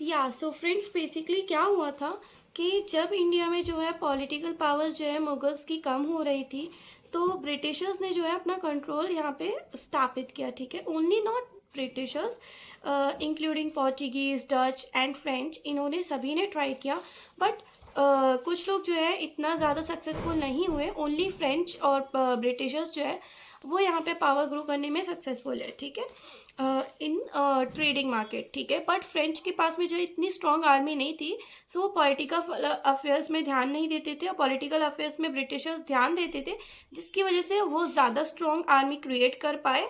या so friends, basically क्या हुआ था कि जब इंडिया में जो है पॉलिटिकल पावर्स जो है मुगल्स की कम हो रही थी, तो ब्रिटिशर्स ने जो है अपना कंट्रोल यहाँ पे स्थापित किया। ठीक है, only not Britishers, including Portuguese, Dutch and French, इन्होंने सभी ने ट्राई किया। बट कुछ लोग जो है इतना ज़्यादा सक्सेसफुल नहीं हुए। ओनली फ्रेंच और ब्रिटिशर्स जो है वो यहाँ पे पावर ग्रो करने में सक्सेसफुल है। ठीक है, इन ट्रेडिंग मार्केट। ठीक है, बट फ्रेंच के पास में जो इतनी स्ट्रॉन्ग आर्मी नहीं थी, सो वो पॉलिटिकल अफेयर्स में ध्यान नहीं देते थे, और पॉलिटिकल अफेयर्स में ब्रिटिशर्स ध्यान देते थे, जिसकी वजह से वो ज़्यादा स्ट्रॉन्ग आर्मी क्रिएट कर पाए।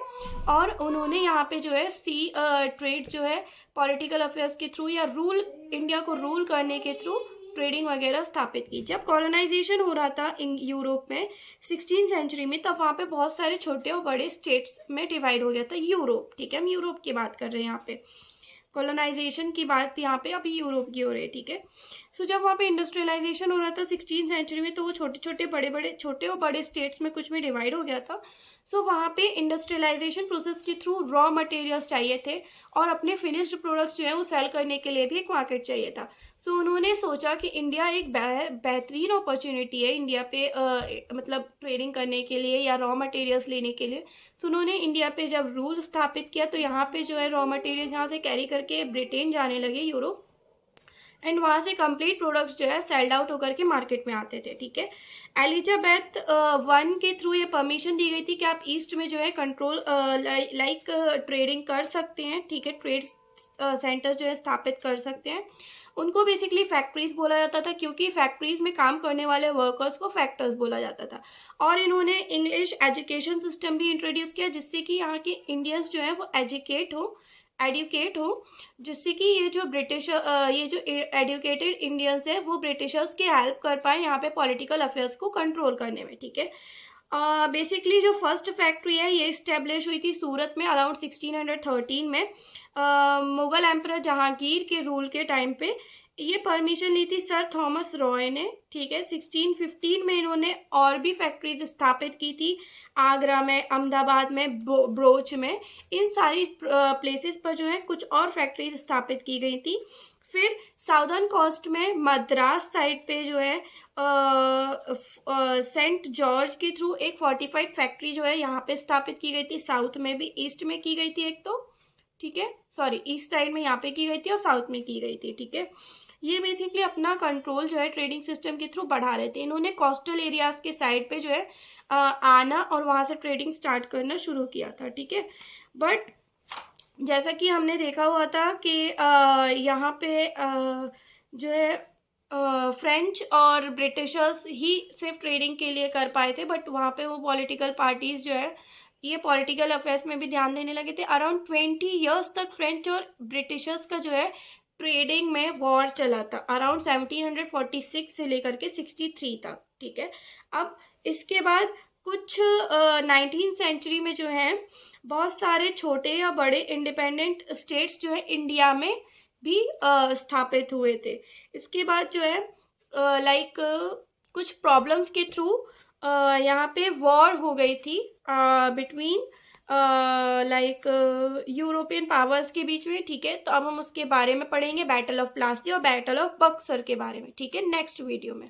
और उन्होंने यहाँ पे जो है सी ट्रेड जो है पॉलिटिकल अफेयर्स के थ्रू या रूल, इंडिया को रूल करने के थ्रू ट्रेडिंग वगैरह स्थापित की। जब कॉलोनाइजेशन हो रहा था यूरोप में 16 सेंचुरी में, तब वहाँ पे बहुत सारे छोटे और बड़े स्टेट्स में डिवाइड हो गया था यूरोप। ठीक है, हम यूरोप की बात कर रहे हैं यहाँ पे, कॉलोनाइजेशन की बात यहाँ पे अभी यूरोप की हो रही है। ठीक है, सो जब वहाँ पे इंडस्ट्रियलाइजेशन हो रहा था 16 सेंचुरी में, तो वो छोटे छोटे बड़े बड़े छोटे और बड़े स्टेट्स में कुछ में डिवाइड हो गया था। सो वहाँ पे इंडस्ट्रियलाइजेशन प्रोसेस के थ्रू रॉ मटेरियल्स चाहिए थे, और अपने फिनिश्ड प्रोडक्ट्स जो है वो सेल करने के लिए भी एक मार्केट चाहिए था। सो उन्होंने सोचा कि इंडिया एक बेहतरीन अपॉर्चुनिटी है इंडिया पे मतलब ट्रेडिंग करने के लिए या रॉ मटेरियल्स लेने के लिए। तो उन्होंने इंडिया पे जब रूल स्थापित किया, तो यहाँ पे जो है रॉ मटेरियल यहाँ से कैरी करके ब्रिटेन जाने लगे, यूरोप, एंड वहाँ से कंप्लीट प्रोडक्ट्स जो है सेल्ड आउट होकर के मार्केट में आते थे। ठीक है, एलिजाबेथ वन के थ्रू ये परमिशन दी गई थी कि आप ईस्ट में जो है कंट्रोल लाइक ट्रेडिंग कर सकते हैं। ठीक है, ट्रेड सेंटर जो है स्थापित कर सकते हैं। उनको बेसिकली फैक्ट्रीज बोला जाता था, क्योंकि फैक्ट्रीज में काम करने वाले वर्कर्स को फैक्टर्स बोला जाता था। और इन्होंने इंग्लिश एजुकेशन सिस्टम भी इंट्रोड्यूस किया, जिससे कि यहाँ के इंडियंस जो है वो एडुकेट हो, जिससे कि ये जो एडुकेटेड इंडियंस है वो ब्रिटिशर्स की हेल्प कर पाए यहाँ पे पॉलिटिकल अफेयर्स को कंट्रोल करने में। ठीक है, बेसिकली जो फर्स्ट फैक्ट्री है ये इस्टेब्लिश हुई थी सूरत में अराउंड 1613 में, मुगल एम्परर जहांगीर के रूल के टाइम पे ये परमिशन ली थी सर थॉमस रॉय ने। ठीक है, 1615 में इन्होंने और भी फैक्ट्रीज स्थापित की थी, आगरा में, अहमदाबाद में, ब्रोच में, इन सारी प्लेसेस पर जो है कुछ और फैक्ट्रीज स्थापित की गई थी। फिर साउदर्न कोस्ट में मद्रास साइड पे जो है सेंट जॉर्ज के थ्रू एक फोर्टिफाइड फैक्ट्री जो है यहाँ पे स्थापित की गई थी। साउथ में भी, ईस्ट में की गई थी एक तो, ठीक है, सॉरी, ईस्ट साइड में यहाँ पे की गई थी और साउथ में की गई थी। ठीक है, ये बेसिकली अपना कंट्रोल जो है ट्रेडिंग सिस्टम के थ्रू बढ़ा रहे थे। इन्होंने कोस्टल एरियाज के साइड पे जो है आना और वहां से ट्रेडिंग स्टार्ट करना शुरू किया था। ठीक है, बट जैसा कि हमने देखा हुआ था कि यहाँ पे जो है फ्रेंच और ब्रिटिशर्स ही सिर्फ ट्रेडिंग के लिए कर पाए थे, बट वहाँ पे वो पॉलिटिकल पार्टीज जो है ये पॉलिटिकल अफेयर्स में भी ध्यान देने लगे थे। अराउंड 20 ईयर्स तक फ्रेंच और ब्रिटिशर्स का जो है ट्रेडिंग में वॉर चला था, अराउंड 1746 से लेकर के 63 तक। ठीक है, अब इसके बाद कुछ 19th सेंचुरी में जो है बहुत सारे छोटे या बड़े इंडिपेंडेंट स्टेट्स जो है इंडिया में भी स्थापित हुए थे। इसके बाद जो है लाइक कुछ प्रॉब्लम्स के थ्रू यहाँ पे वॉर हो गई थी बिटवीन लाइक यूरोपियन पावर्स के बीच में। ठीक है, तो अब हम उसके बारे में पढ़ेंगे, बैटल ऑफ प्लासी और बैटल ऑफ बक्सर के बारे में। ठीक है, नेक्स्ट वीडियो में।